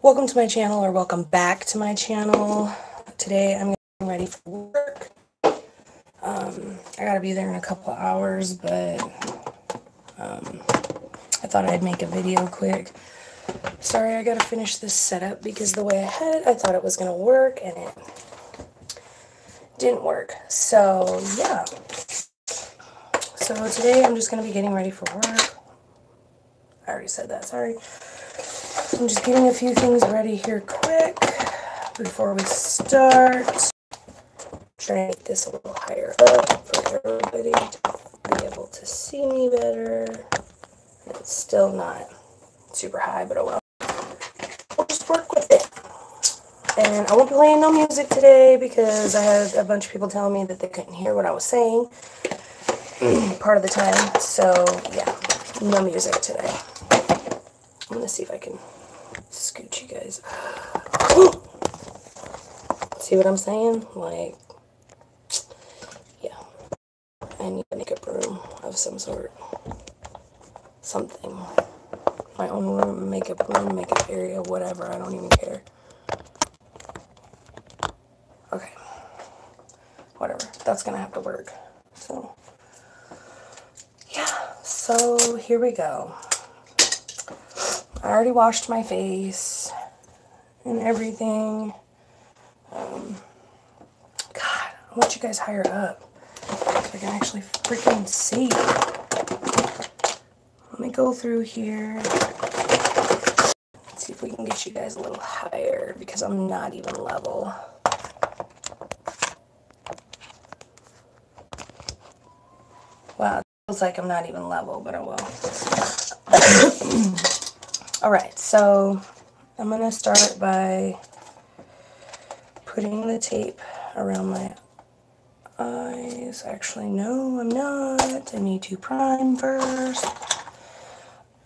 Welcome to my channel, or welcome back to my channel. Today I'm getting ready for work. I gotta be there in a couple hours, but I thought I'd make a video quick. Sorry, I gotta finish this setup because the way I had it, I thought it was gonna work and it didn't work. So yeah. So today I'm just gonna be getting ready for work. I already said that, sorry. I'm just getting a few things ready here quick before we start. Trying to make this a little higher up for everybody to be able to see me better. It's still not super high, but oh well. We'll just work with it. And I won't be playing no music today because I had a bunch of people telling me that they couldn't hear what I was saying part of the time. So yeah, no music today. I'm gonna see if I can scoot you guys. See what I'm saying? Like, yeah, I need a makeup room of some sort. Something. My own room, makeup area, whatever. I don't even care. Okay. Whatever. That's gonna have to work. So, yeah. So, here we go. I already washed my face and everything. God, I want you guys higher up so I can actually freaking see. Let me go through here. See if we can get you guys a little higher because I'm not even level. Wow, it feels like I'm not even level, but oh well. Alright, so I'm going to start by putting the tape around my eyes. Actually, no, I'm not. I need to prime first.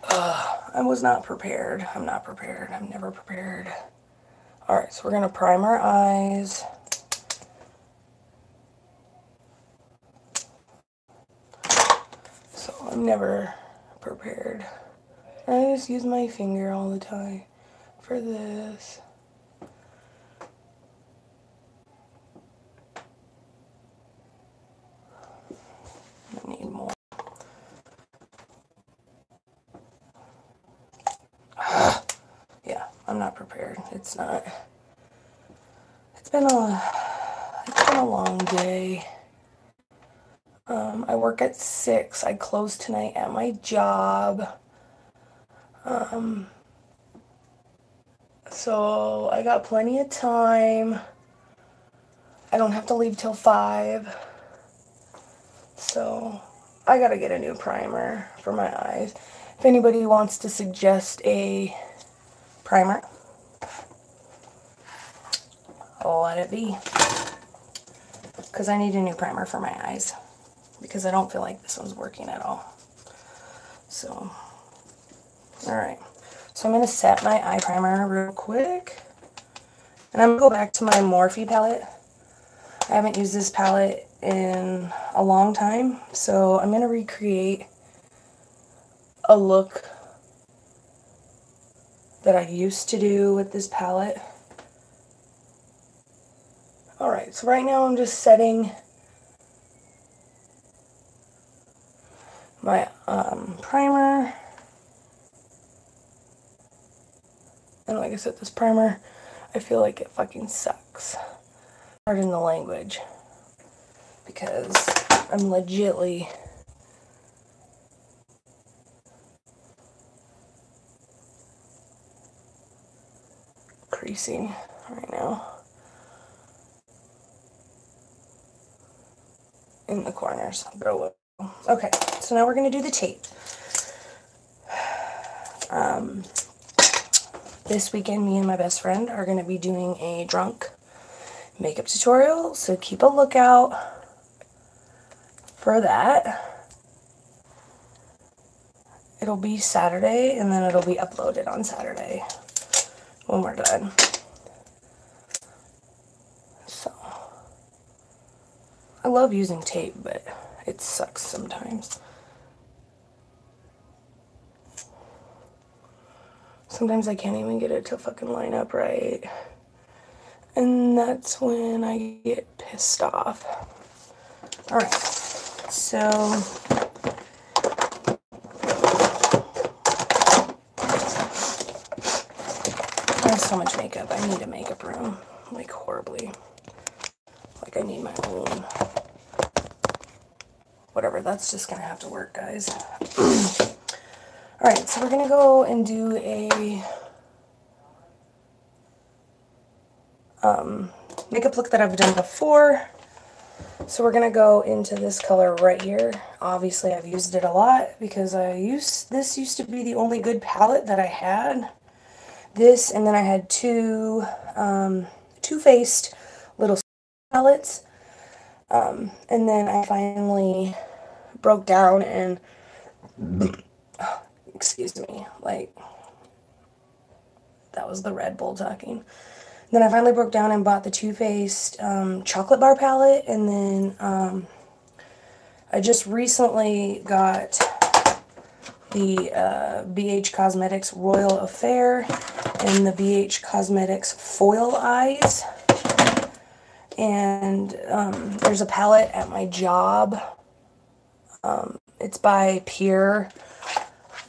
I was not prepared. I'm not prepared. I'm never prepared. Alright, so we're going to prime our eyes. So I'm never prepared. I just use my finger all the time for this. I need more. Yeah, I'm not prepared. It's not. It's been a long day. I work at 6. I close tonight at my job. So I got plenty of time. I don't have to leave till 5. So I gotta get a new primer for my eyes. If anybody wants to suggest a primer, I'll let it be. Because I need a new primer for my eyes. Because I don't feel like this one's working at all. So, alright. So I'm going to set my eye primer real quick. And I'm going to go back to my Morphe palette. I haven't used this palette in a long time. So I'm going to recreate a look that I used to do with this palette. Alright, so right now I'm just setting my primer. And like I said, this primer, I feel like it fucking sucks. Pardon the language. Because I'm legitly creasing right now in the corners. But oh well. Okay, so now we're going to do the tape. This weekend, me and my best friend are going to be doing a drunk makeup tutorial, so keep a lookout for that. It'll be Saturday, and then it'll be uploaded on Saturday when we're done. So, I love using tape, but it sucks sometimes. Sometimes I can't even get it to fucking line up right. And that's when I get pissed off. Alright, so I have so much makeup. I need a makeup room, like horribly. Like I need my own. Whatever, that's just gonna have to work, guys. Alright, so we're gonna go and do a makeup look that I've done before. So we're gonna go into this color right here. Obviously I've used it a lot because this used to be the only good palette that I had. This, and then I had two Too Faced little palettes. And then I finally broke down and excuse me, like that was the Red Bull talking. Then I finally broke down and bought the Too Faced chocolate bar palette, and then I just recently got the BH Cosmetics Royal Affair and the BH Cosmetics Foil Eyes. And there's a palette at my job. It's by Pure,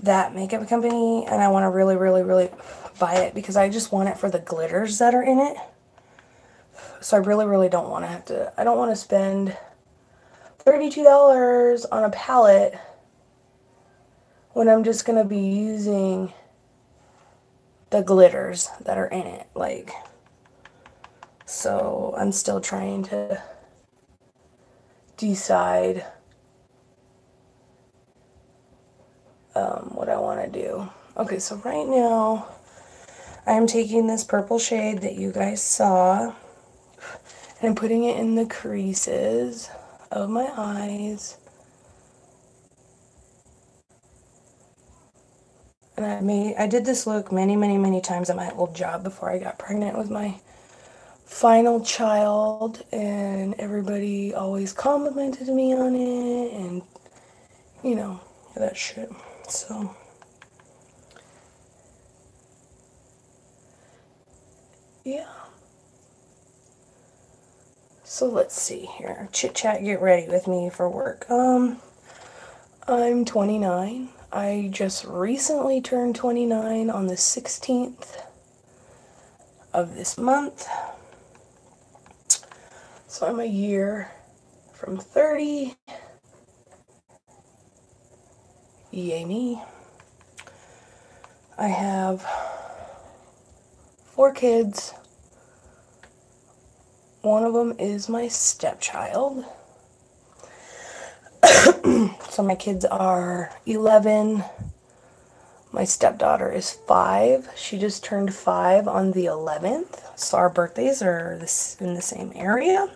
that makeup company, and I want to really, really, really buy it because I just want it for the glitters that are in it. So I really, really don't want to have to, I don't want to spend $32 on a palette when I'm just going to be using the glitters that are in it. Like, so I'm still trying to decide what I want to do. Okay, so right now I'm taking this purple shade that you guys saw and I'm putting it in the creases of my eyes. And I did this look many, many, many times at my old job before I got pregnant with my final child, and everybody always complimented me on it, and you know, that shit. So yeah. So let's see here. Chit chat, get ready with me for work. I'm 29. I just recently turned 29 on the 16th of this month. So I'm a year from 30. Yay me. I have 4 kids. One of them is my stepchild. So my kids are 11. My stepdaughter is 5. She just turned 5 on the 11th. So our birthdays are in the same area.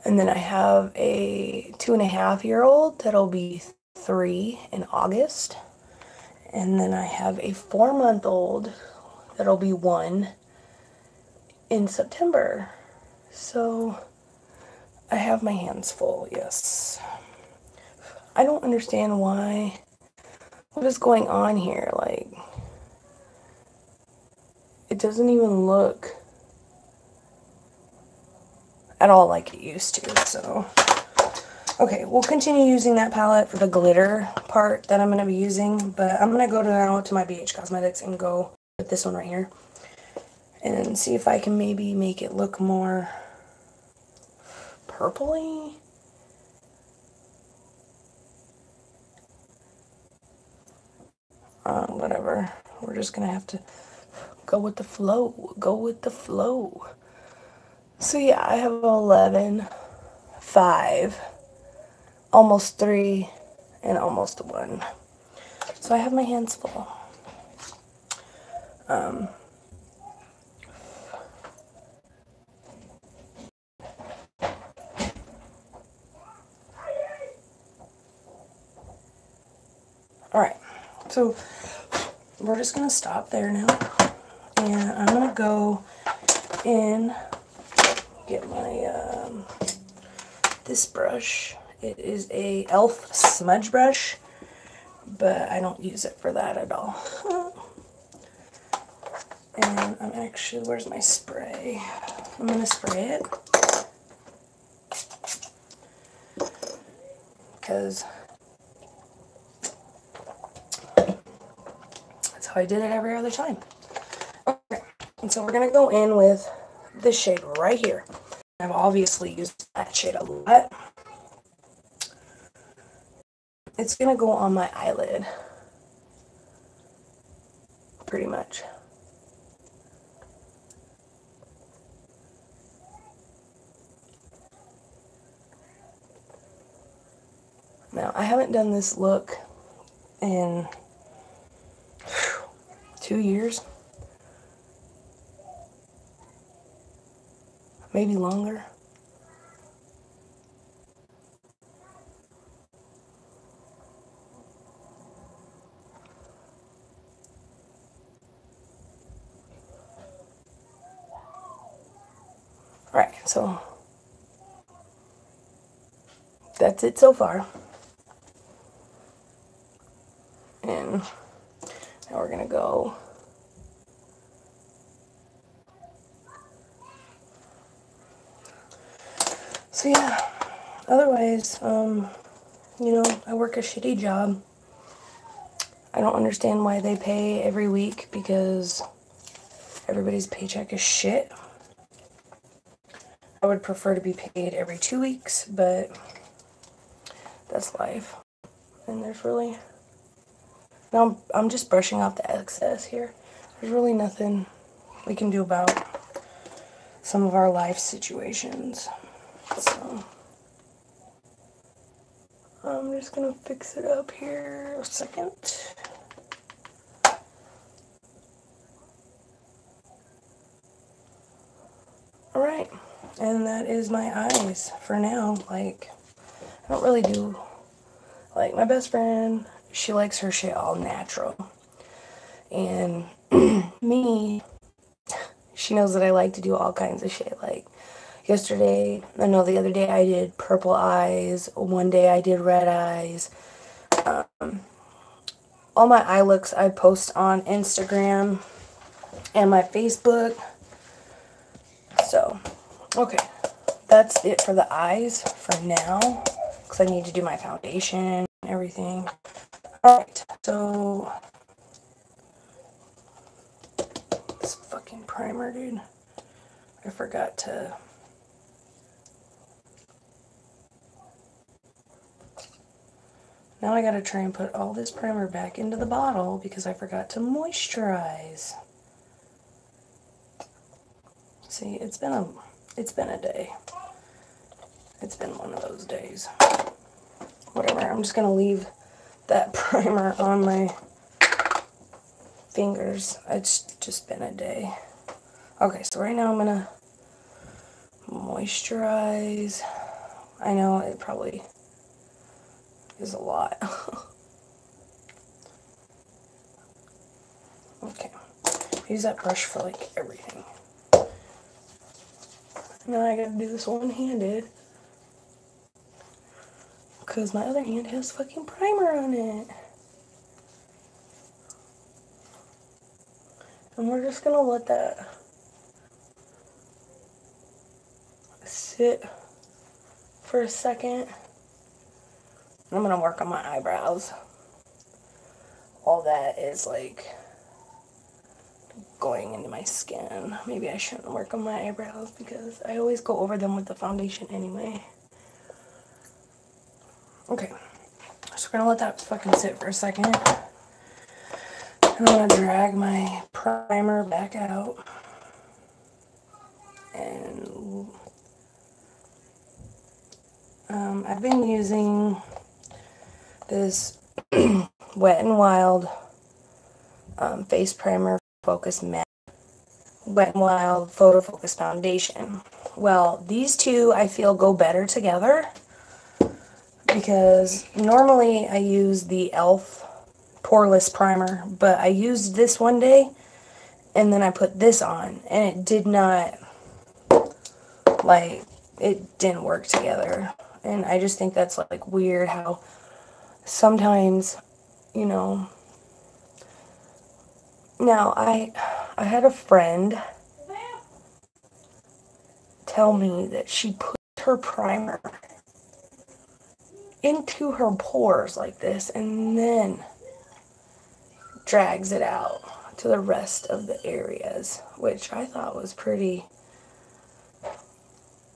And then I have a 2.5-year-old that'll be 3 in August. And then I have a 4-month-old that'll be 1 in September. So I have my hands full, yes. I don't understand why. What is going on here? Like, it doesn't even look at all like it used to, so. Okay, we'll continue using that palette for the glitter part that I'm going to be using, but I'm going to go now to my BH Cosmetics and go with this one right here and see if I can maybe make it look more purpley. Whatever. We're just going to have to go with the flow. Go with the flow. So yeah, I have 11, 5, almost 3, and almost 1. So I have my hands full. Alright, so we're just going to stop there now. And I'm going to go in, get my, this brush. It is a e.l.f. smudge brush, but I don't use it for that at all. And I'm actually, where's my spray? I'm going to spray it. Because that's how I did it every other time. Okay, and so we're going to go in with this shade right here. I've obviously used that shade a lot. It's going to go on my eyelid, pretty much. Now, I haven't done this look in 2 years, maybe longer. Alright, so that's it so far. And now we're going to go so yeah, otherwise, you know, I work a shitty job. I don't understand why they pay every week, because everybody's paycheck is shit. I would prefer to be paid every 2 weeks, but that's life. And there's really, now I'm just brushing off the excess here. There's really nothing we can do about some of our life situations. So I'm just gonna fix it up here a second. Alright, and that is my eyes for now. Like, I don't really do, like, my best friend, she likes her shit all natural. And me, she knows that I like to do all kinds of shit. Like, the other day I did purple eyes, one day I did red eyes. All my eye looks I post on Instagram and my Facebook. So, okay, that's it for the eyes for now, because I need to do my foundation and everything. Alright, so this fucking primer, dude. I forgot to... Now I gotta try and put all this primer back into the bottle because I forgot to moisturize. See, it's been a day. It's been one of those days. Whatever, I'm just gonna leave that primer on my fingers. It's just been a day. Okay, so right now I'm gonna moisturize. I know it probably is a lot. Okay, use that brush for like everything. Now I gotta do this one-handed, because my other hand has fucking primer on it. And we're just gonna let that sit for a second. I'm gonna work on my eyebrows. All that is like going into my skin. Maybe I shouldn't work on my eyebrows because I always go over them with the foundation anyway. Okay, so we're gonna let that fucking sit for a second. And I'm gonna drag my primer back out. And I've been using this Wet n Wild face primer focus matte, Wet n Wild photo focus foundation. Well, these two I feel go better together, because normally I use the e.l.f. poreless primer, but I used this one day and then I put this on and it did not, like, it didn't work together. And I just think that's like weird how sometimes, you know, now I I had a friend tell me that she put her primer into her pores like this and then drags it out to the rest of the areas, which I thought was pretty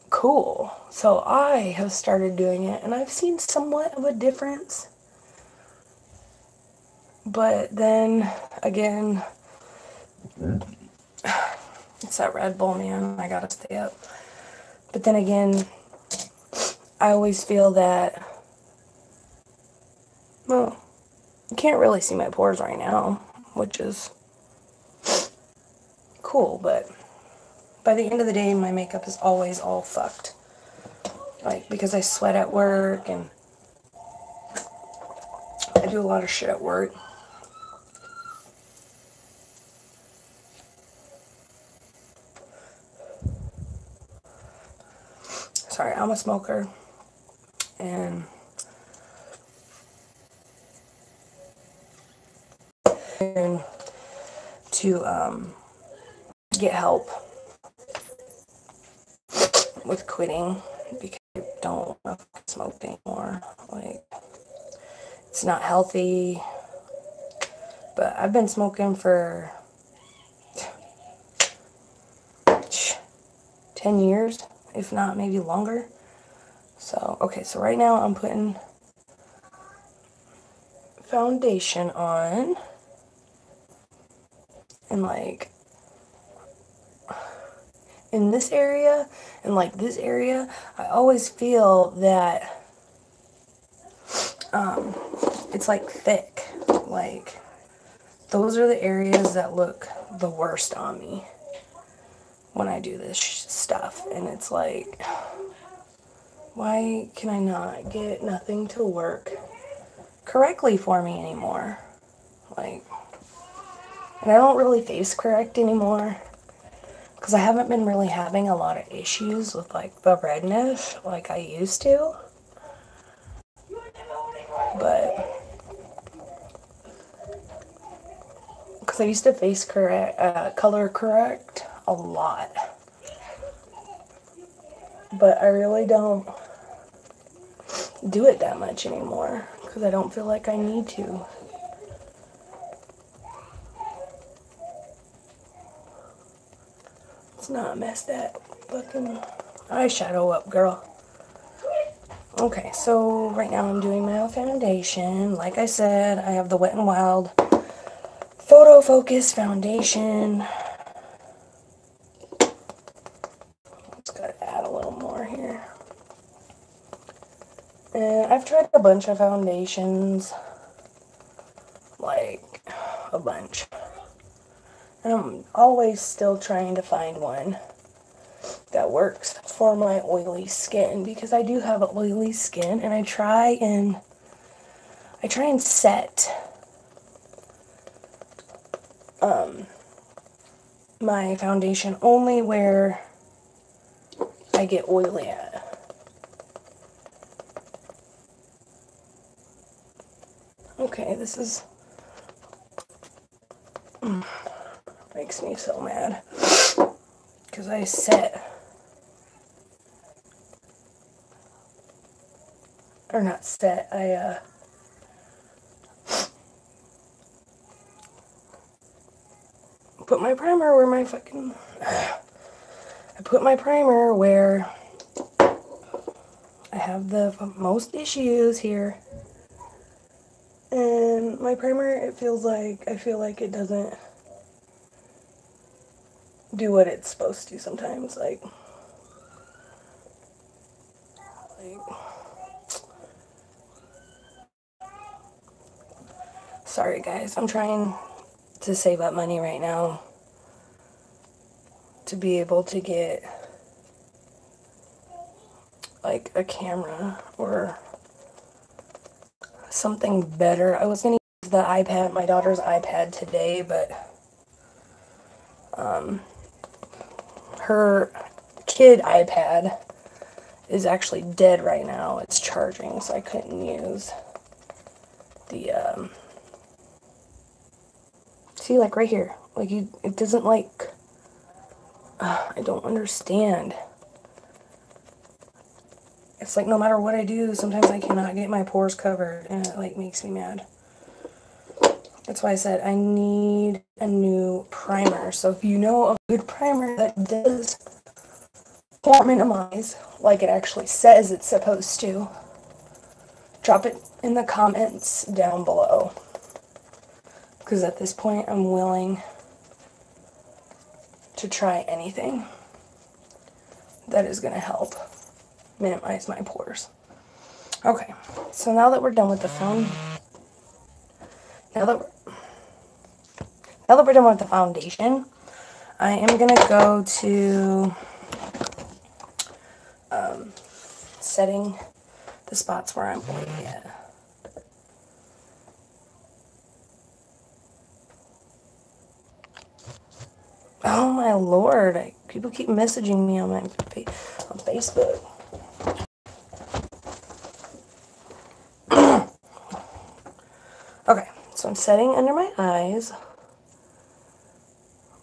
cool. So I have started doing it, and I've seen somewhat of a difference. But then again, it's that Red Bull, man. I gotta stay up. But then again, I always feel that, well, you can't really see my pores right now, which is cool, but by the end of the day, my makeup is always all fucked. Like, because I sweat at work, and I do a lot of shit at work. Sorry, I'm a smoker, and to get help with quitting because I don't want to smoke anymore. Like, it's not healthy. But I've been smoking for 10 years, if not maybe longer. So, okay, so right now I'm putting foundation on, and like in this area and like this area, I always feel that it's like thick. Like, those are the areas that look the worst on me when I do this stuff. And it's like, why can I not get nothing to work correctly for me anymore? Like, and I don't really face correct anymore because I haven't been really having a lot of issues with like the redness like I used to. But because I used to face correct, color correct a lot, but I really don't do it that much anymore because I don't feel like I need to. Let's not mess that fucking eyeshadow up, girl. Okay, so right now I'm doing my foundation. Like I said, I have the Wet n Wild Photo Focus Foundation. Just gotta add a little more here. And I've tried a bunch of foundations. Like, a bunch. And I'm always still trying to find one that works for my oily skin, because I do have oily skin, and I try and set my foundation only where I get oily at. Okay, this is makes me so mad because I set, or not set, I put my primer where my fucking, I put my primer where I have the most issues here. And my primer, I feel like it doesn't do what it's supposed to sometimes. Like, sorry guys, I'm trying to save up money right now to be able to get like a camera or something better. I was gonna use the iPad, my daughter's iPad today, but her kid iPad is actually dead right now. It's charging, so I couldn't use the see, like right here, Like, it doesn't, like, I don't understand. It's like no matter what I do, sometimes I cannot get my pores covered, and it, like, makes me mad. That's why I said I need a new primer. So if you know a good primer that does pore minimize, like it actually says it's supposed to, drop it in the comments down below. Because at this point, I'm willing to try anything that is going to help minimize my pores. Okay, so now that we're done with the foundation, I am going to go to setting the spots where I'm going to get. Oh my lord, people keep messaging me on my on Facebook. Okay, so I'm setting under my eyes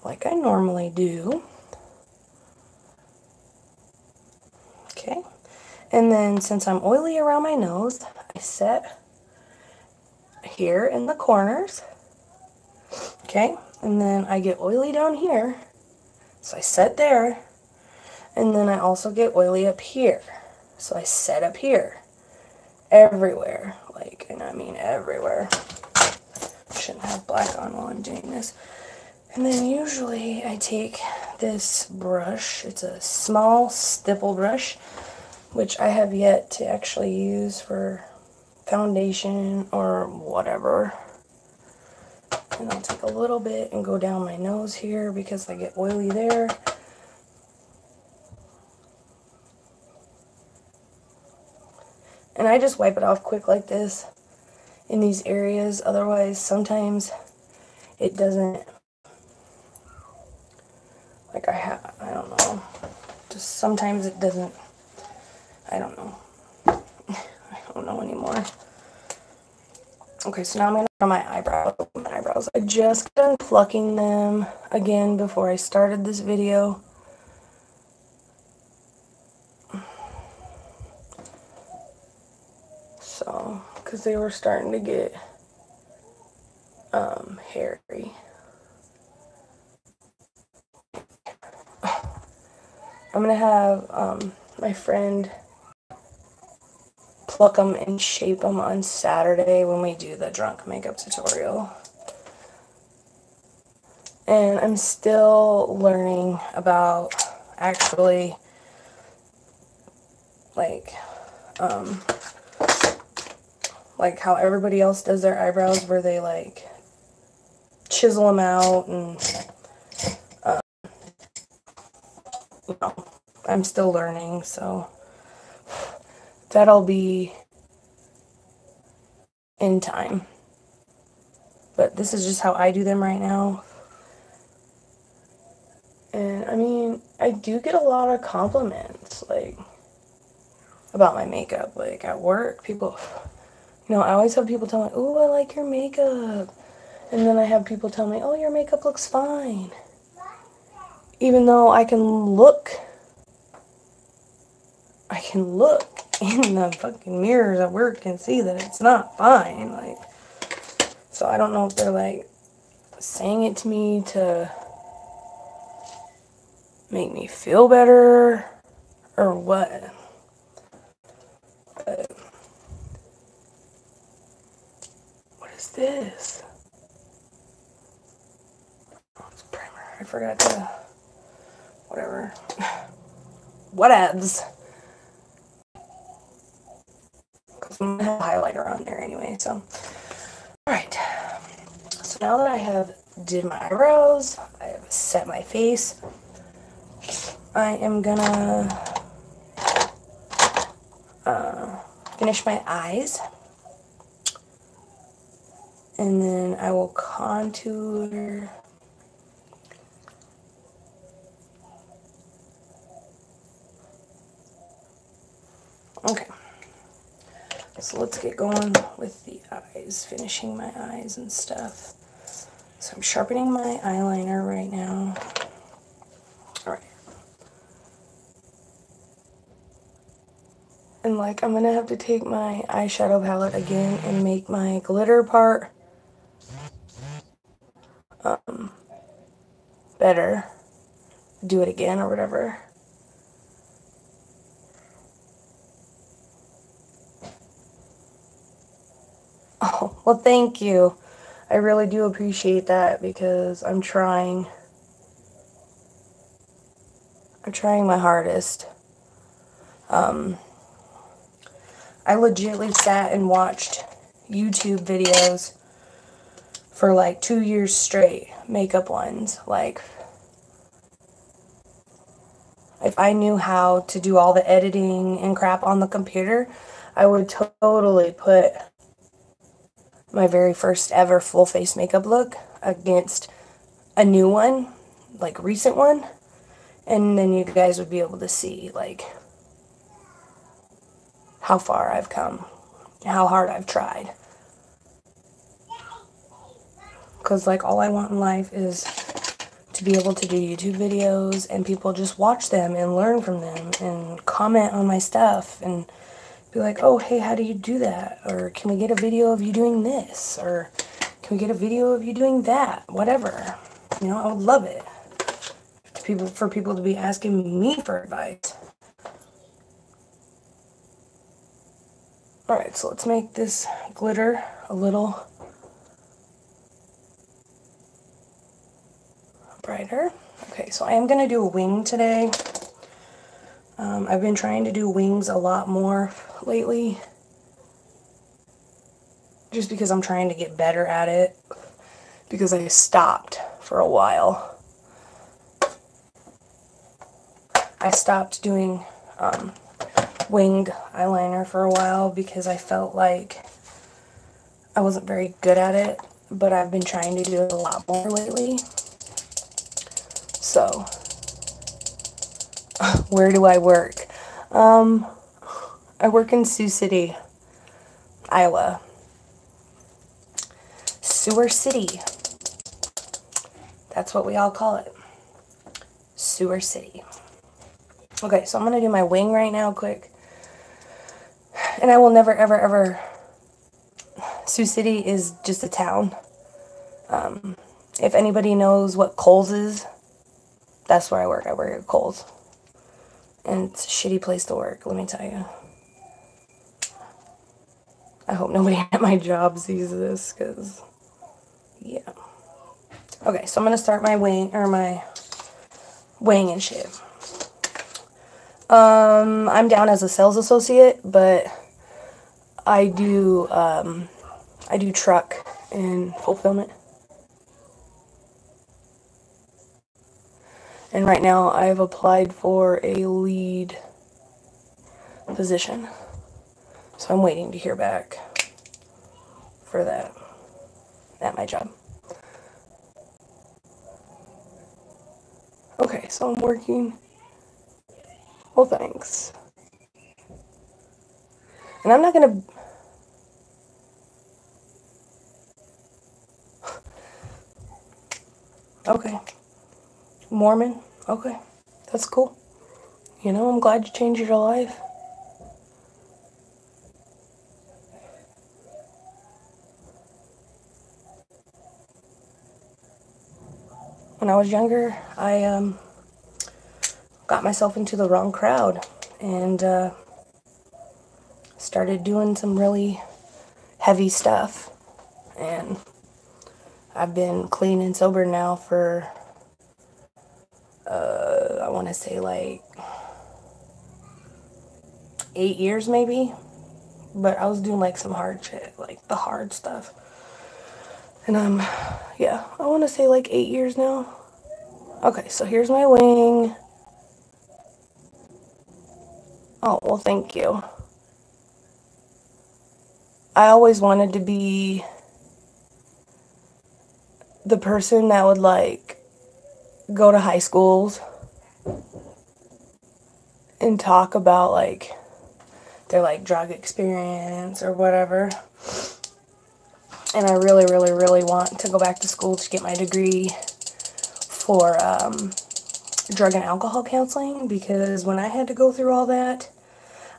like I normally do. Okay, and then since I'm oily around my nose, I set here in the corners. Okay, and then I get oily down here, so I set there, and then I also get oily up here, so I set up here. Everywhere, like, and I mean everywhere. Shouldn't have black on while I'm doing this. And then usually I take this brush, it's a small stipple brush, which I have yet to actually use for foundation or whatever. And I'll take a little bit and go down my nose here because I get oily there. And I just wipe it off quick like this in these areas. Otherwise, sometimes it doesn't, like I don't know. Just sometimes it doesn't, I don't know. I don't know anymore. Okay, so now I'm going to draw my eyebrows. I just got done plucking them again before I started this video. So, because they were starting to get hairy. I'm going to have my friend pluck them and shape them on Saturday when we do the drunk makeup tutorial. And I'm still learning about actually like how everybody else does their eyebrows, where they like chisel them out, and you know, I'm still learning, so that'll be in time. But this is just how I do them right now. And I mean, I do get a lot of compliments, like, about my makeup. Like, at work, people, you know, I always have people tell me, "Ooh, I like your makeup." And then I have people tell me, "Oh, your makeup looks fine." Even though I can look in the fucking mirrors at work and see that it's not fine. Like, so I don't know if they're, like, saying it to me to make me feel better or what. But what is this? Oh, it's primer. I forgot to, whatever. Whatevs. Because I'm going to have a highlighter on there anyway, so. Alright. So now that I have did my eyebrows, I have set my face, I am gonna finish my eyes, and then I will contour. Okay, so let's get going with the eyes, finishing my eyes and stuff. So I'm sharpening my eyeliner right now. Alright. And like, I'm gonna have to take my eyeshadow palette again and make my glitter part better. Do it again or whatever. Oh, well, thank you. I really do appreciate that because I'm trying my hardest. I legitimately sat and watched YouTube videos for like 2 years straight, makeup ones. Like, if I knew how to do all the editing and crap on the computer, I would totally put my very first ever full face makeup look against a new one, like recent one, and then you guys would be able to see like how far I've come, how hard I've tried. Because like all I want in life is to be able to do YouTube videos and people just watch them and learn from them and comment on my stuff and be like, oh, hey, how do you do that? Or can we get a video of you doing this? Or can we get a video of you doing that? Whatever. You know, I would love it for people to be asking me for advice. Alright, so let's make this glitter a little brighter. Okay, so I am going to do a wing today. I've been trying to do wings a lot more lately. Just because I'm trying to get better at it. Because I stopped for a while. I stopped doing winged eyeliner for a while because I felt like I wasn't very good at it. But I've been trying to do it a lot more lately. So, where do I work? I work in Sioux City, Iowa. Sewer City. That's what we all call it. Sewer City. Okay, so I'm going to do my wing right now quick. And I will never, ever, ever... Sioux City is just a town. If anybody knows what Kohl's is, that's where I work. I work at Kohl's. And it's a shitty place to work, let me tell you. I hope nobody at my job sees this, because, yeah. Okay, so I'm going to start my wing, or my wing and shit. I'm down as a sales associate, but I do truck and fulfillment. And right now I've applied for a lead position. So I'm waiting to hear back for that at my job. Okay, so I'm working. Well, thanks. And I'm not gonna... Okay. Mormon? Okay. That's cool. You know, I'm glad you changed your life. When I was younger, I got myself into the wrong crowd and started doing some really heavy stuff. And I've been clean and sober now for, I want to say like 8 years maybe. But I was doing like some hard shit, like the hard stuff. And yeah, I want to say like 8 years now. Okay, so here's my wing. Oh, well, thank you. I always wanted to be the person that would like go to high schools and talk about like their like drug experience or whatever. And I really, really, really want to go back to school to get my degree for drug and alcohol counseling, because when I had to go through all that,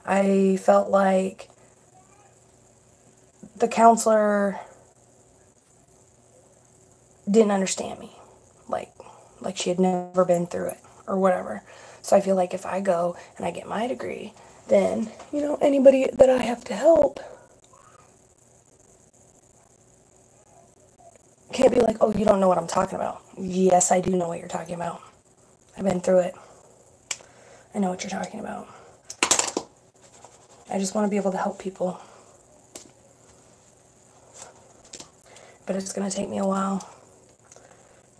I felt like the counselor didn't understand me, like she had never been through it or whatever. So I feel like if I go and I get my degree, then, you know, anybody that I have to help can't be like, oh, you don't know what I'm talking about. Yes, I do know what you're talking about. I've been through it. I know what you're talking about. I just want to be able to help people. But it's going to take me a while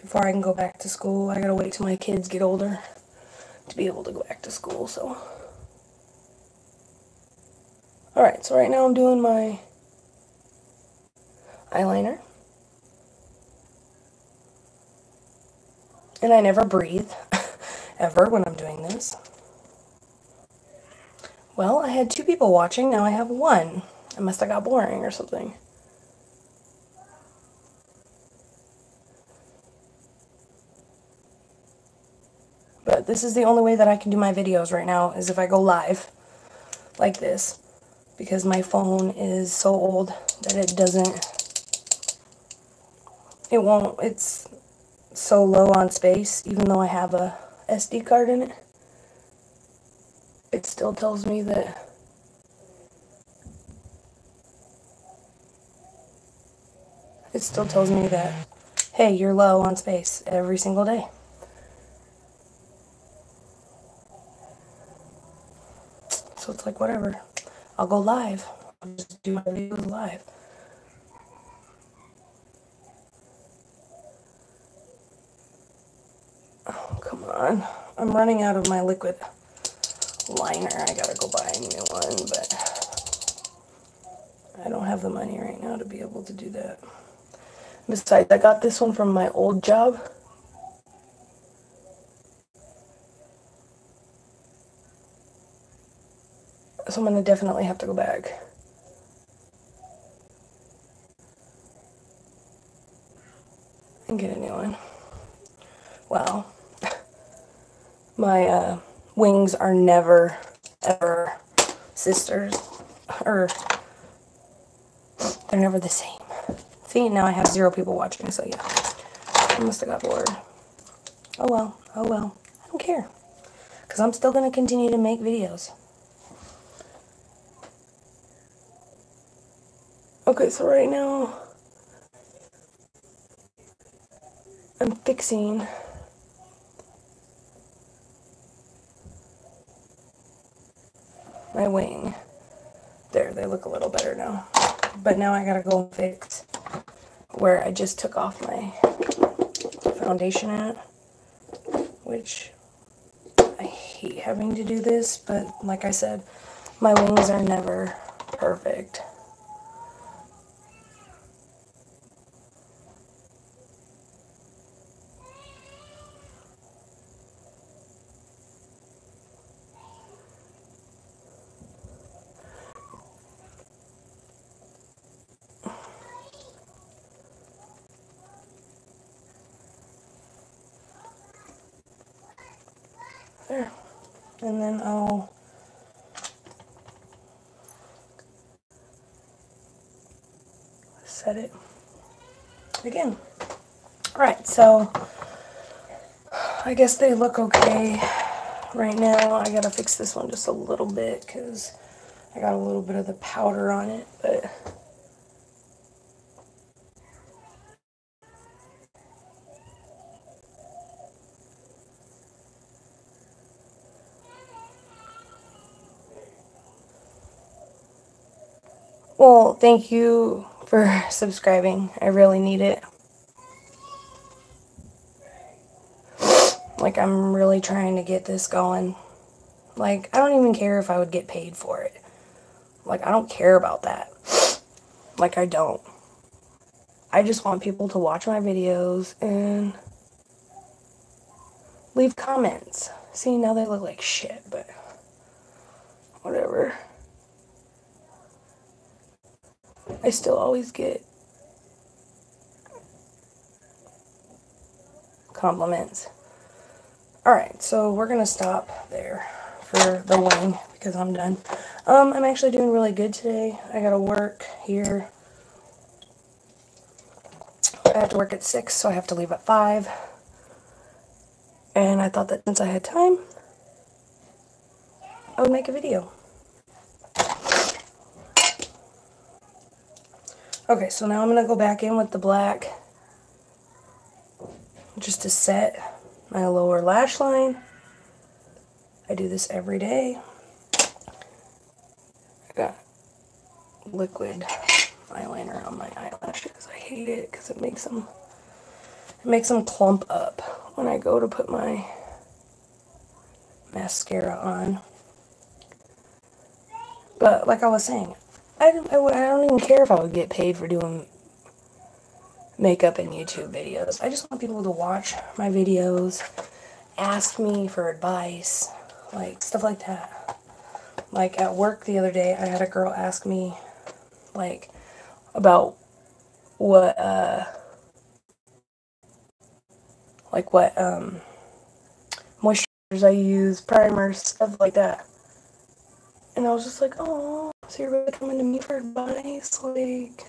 before I can go back to school. I got to wait till my kids get older to be able to go back to school, so. Alright, so right now I'm doing my eyeliner. And I never breathe, ever, when I'm doing this. Well, I had 2 people watching, now I have 1. I must have got boring or something. But this is the only way that I can do my videos right now, is if I go live, like this. Because my phone is so old that it's so low on space, even though I have a SD card in it. It still tells me that hey, you're low on space every single day. So it's like, whatever. I'll go live. I'll just do my videos live. Oh, come on. I'm running out of my liquid liner. I gotta go buy a new one, but I don't have the money right now to be able to do that. Besides, I got this one from my old job. So I'm gonna definitely have to go back. And get a new one. Wow. My wings are never, ever sisters. Or, they're never the same. See, now I have 0 people watching, so yeah. I must have got bored. Oh well, oh well. I don't care. Because I'm still going to continue to make videos. Okay, so right now, I'm fixing my wing. There, they look a little better now. But now I gotta go and fix where I just took off my foundation at, which I hate having to do this, but like I said, my wings are never perfect. There. And then I'll set it again. Alright, so I guess they look okay right now. I gotta fix this one just a little bit because I got a little bit of the powder on it, but well, thank you for subscribing. I really need it. Like, I'm really trying to get this going. Like, I don't even care if I would get paid for it. Like, I don't care about that. Like, I don't. I just want people to watch my videos and leave comments. See, now they look like shit, but whatever. I still always get compliments. Alright, so we're going to stop there for the wing because I'm done. I'm actually doing really good today. I got to work here. I have to work at 6, so I have to leave at 5. And I thought that since I had time, I would make a video. Okay, so now I'm going to go back in with the black just to set my lower lash line. I do this every day. I got liquid eyeliner on my eyelashes. I hate it because it makes them clump up when I go to put my mascara on. But like I was saying, I don't even care if I would get paid for doing makeup and YouTube videos. I just want people to watch my videos, ask me for advice, like stuff like that. Like at work the other day, I had a girl ask me like about what moisturizers I use, primers, stuff like that. And I was just like, oh, so you're really coming to me for advice? Like,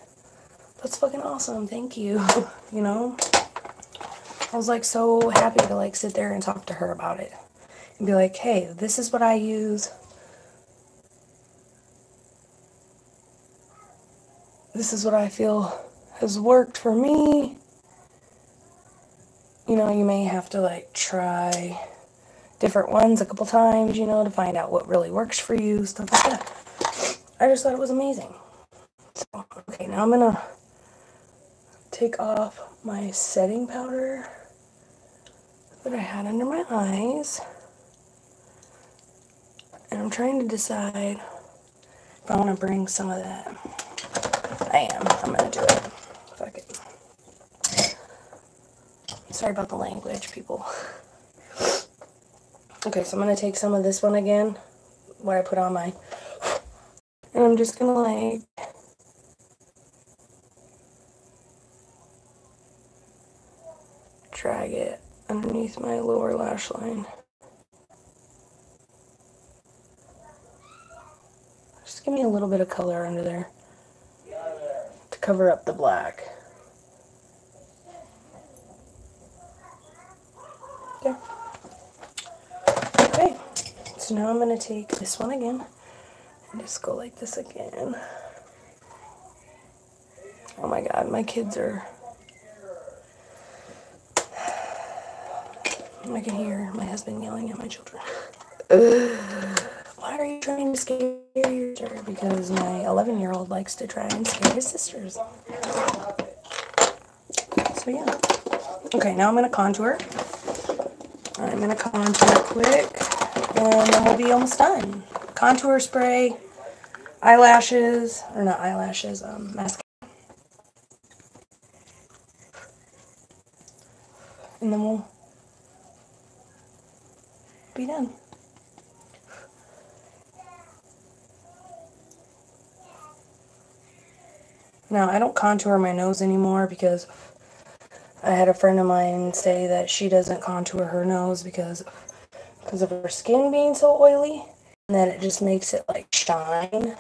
that's fucking awesome, thank you. You know? I was like so happy to like sit there and talk to her about it. And be like, hey, this is what I use. This is what I feel has worked for me. You know, you may have to like try different ones a couple times, you know, to find out what really works for you, stuff like that. I just thought it was amazing. So, okay, now I'm gonna take off my setting powder that I had under my eyes. And I'm trying to decide if I want to bring some of that. I'm gonna do it. Fuck it. Sorry about the language, people. Okay, so I'm gonna take some of this one again, what I put on my, and I'm just gonna like drag it underneath my lower lash line. Just give me a little bit of color under there to cover up the black. Okay. Okay, so now I'm going to take this one again and just go like this again. Oh my god, my kids are... I can hear my husband yelling at my children. Why are you trying to scare your sister? Because my 11-year-old likes to try and scare his sisters. So yeah. Okay, now I'm going to contour. I'm going to contour quick, and then we'll be almost done. Contour spray, eyelashes, or not eyelashes, mascara. And then we'll be done. Now, I don't contour my nose anymore because I had a friend of mine say that she doesn't contour her nose because of her skin being so oily, and that it just makes it like shine.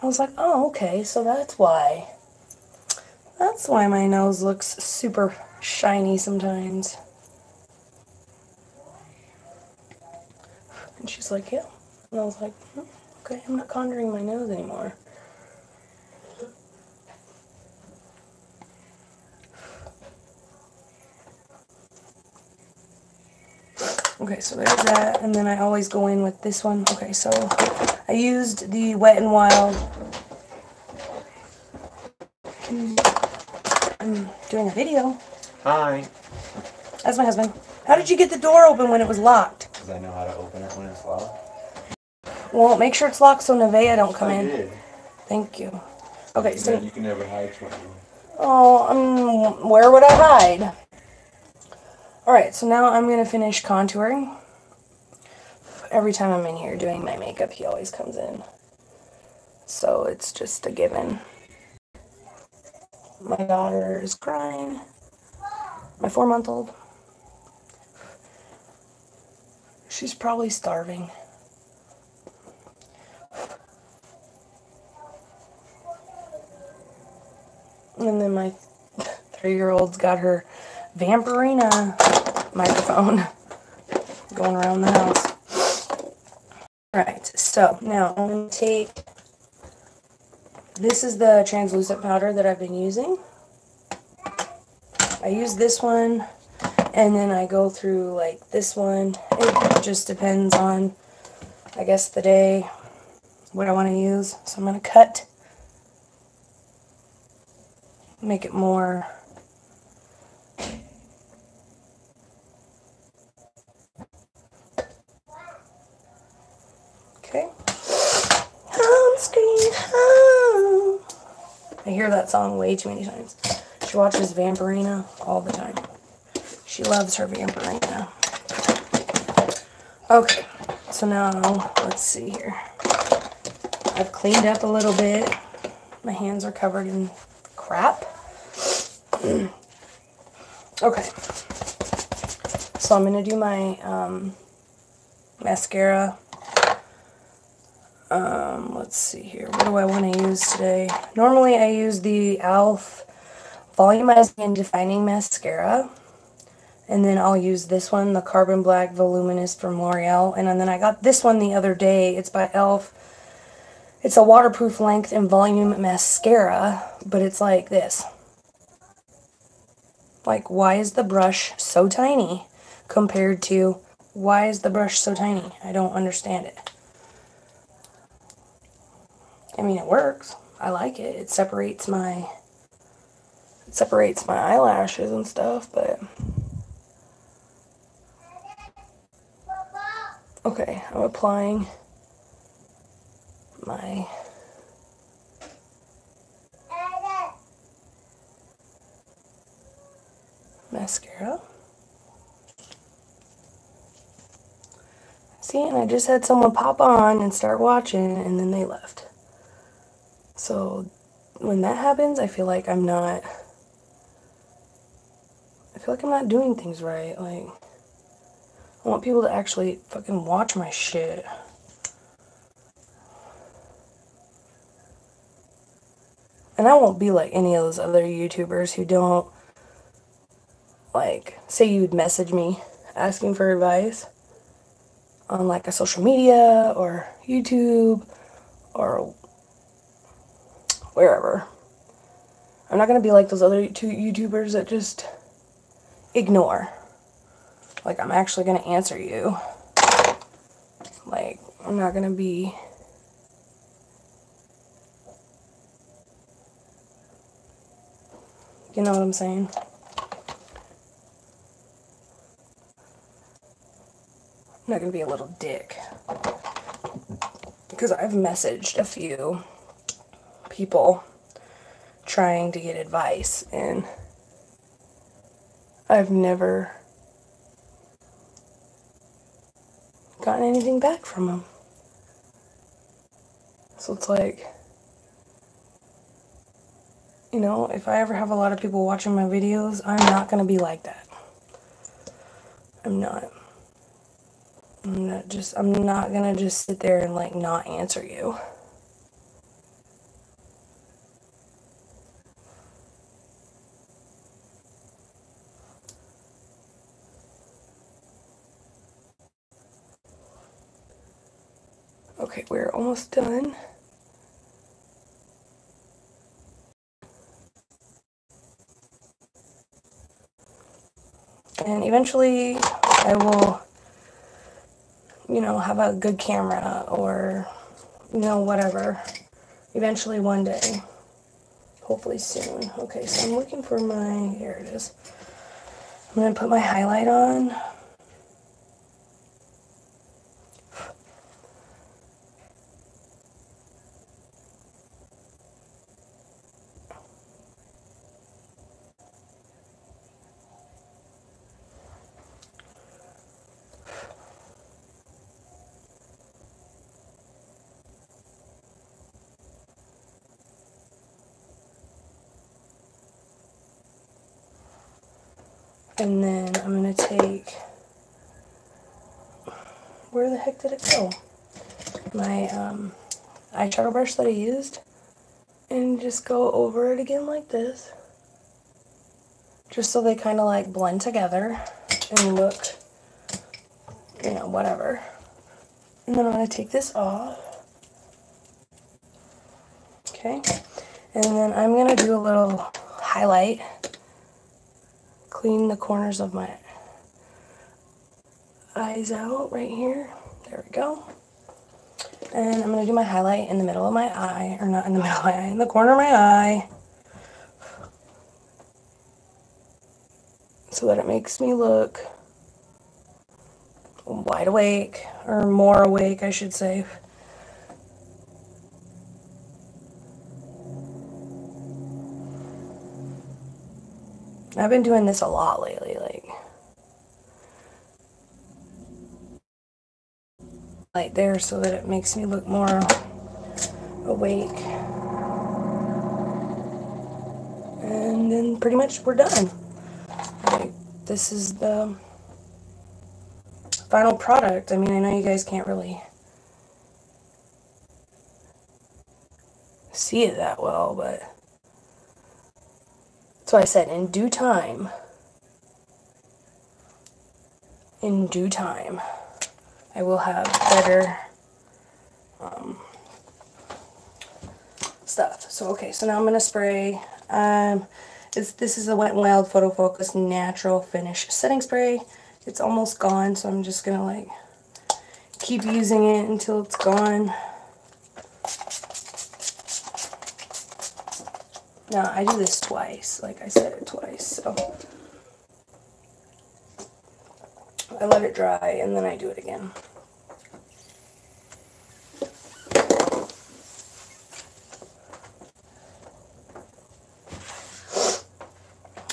I was like, oh, okay, so that's why. That's why my nose looks super shiny sometimes. And she's like, yeah. And I was like, okay, I'm not contouring my nose anymore. Okay, so there's that, and then I always go in with this one. Okay, so I used the Wet n Wild. I'm doing a video. Hi. That's my husband. How did you get the door open when it was locked? Because I know how to open it when it's locked. Well, make sure it's locked so Nevaeh don't come in. I did. Thank you. Okay, so... You can never hide from me. Oh, where would I hide? Alright, so now I'm going to finish contouring. Every time I'm in here doing my makeup, he always comes in. So it's just a given. My daughter is crying. My 4-month-old. She's probably starving. And then my 3-year-old's got her Vampirina microphone going around the house. Alright, so now I'm going to take, this is the translucent powder that I've been using. I use this one, and then I go through like this one. It just depends on, I guess, the day, what I want to use. So I'm going to cut, make it more okay. Home screen home. I hear that song way too many times. She watches Vampirina all the time. She loves her Vampirina. Okay, so now let's see here. I've cleaned up a little bit. My hands are covered in crap. Okay, so I'm going to do my mascara. Let's see here. What do I want to use today? Normally I use the e.l.f. Volumizing and Defining Mascara. And then I'll use this one, the Carbon Black Voluminous from L'Oreal. And then I got this one the other day. It's by e.l.f. It's a waterproof length and volume mascara, but it's like this. Like, why is the brush so tiny compared to why is the brush so tiny? I don't understand it. I mean, it works. I like it. It separates my eyelashes and stuff, but okay, I'm applying my mascara. See, and I just had someone pop on and start watching, and then they left. So when that happens, I feel like I'm not doing things right. Like, I want people to actually fucking watch my shit. And I won't be like any of those other YouTubers who don't, like, say you'd message me asking for advice on like a social media or YouTube or wherever. I'm not going to be like those other two YouTubers that just ignore. Like, I'm actually going to answer you. Like, I'm not going to be... You know what I'm saying? I'm not going to be a little dick. Because I've messaged a few people trying to get advice, and I've never gotten anything back from them. So it's like, you know, if I ever have a lot of people watching my videos, I'm not going to be like that. I'm not. I'm not going to just sit there and like not answer you. Okay, we're almost done. And eventually I will, you know, have a good camera or, you know, whatever. Eventually one day. Hopefully soon. Okay, so I'm looking for my, here it is. I'm going to put my highlight on. And then I'm going to take where the heck did it go? My eyeshadow brush that I used. And just go over it again like this. Just so they kind of like blend together and look, you know, whatever. And then I'm going to take this off. Okay. And then I'm going to do a little highlight. Clean the corners of my eyes out right here. There we go. And I'm going to do my highlight in the middle of my eye, or not in the middle of my eye, in the corner of my eye. So that it makes me look wide awake, or more awake, I should say. I've been doing this a lot lately, like there, so that it makes me look more awake. And then pretty much we're done. Like, this is the final product. I mean, I know you guys can't really see it that well, but that's why I said in due time, I will have better stuff. So, okay, so now I'm going to spray. This is a Wet n Wild Photo Focus Natural Finish Setting Spray. It's almost gone, so I'm just going to like keep using it until it's gone. Now, I do this twice, like I said it twice, so I let it dry and then I do it again.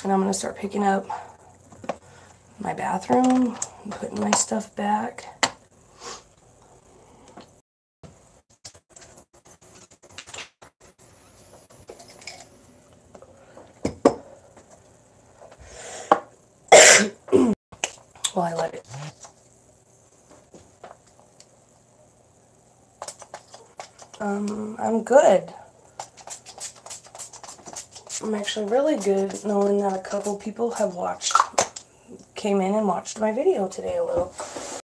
And I'm going to start picking up my bathroom and putting my stuff back. While I let it. I'm good. I'm actually really good knowing that a couple people have came in and watched my video today a little.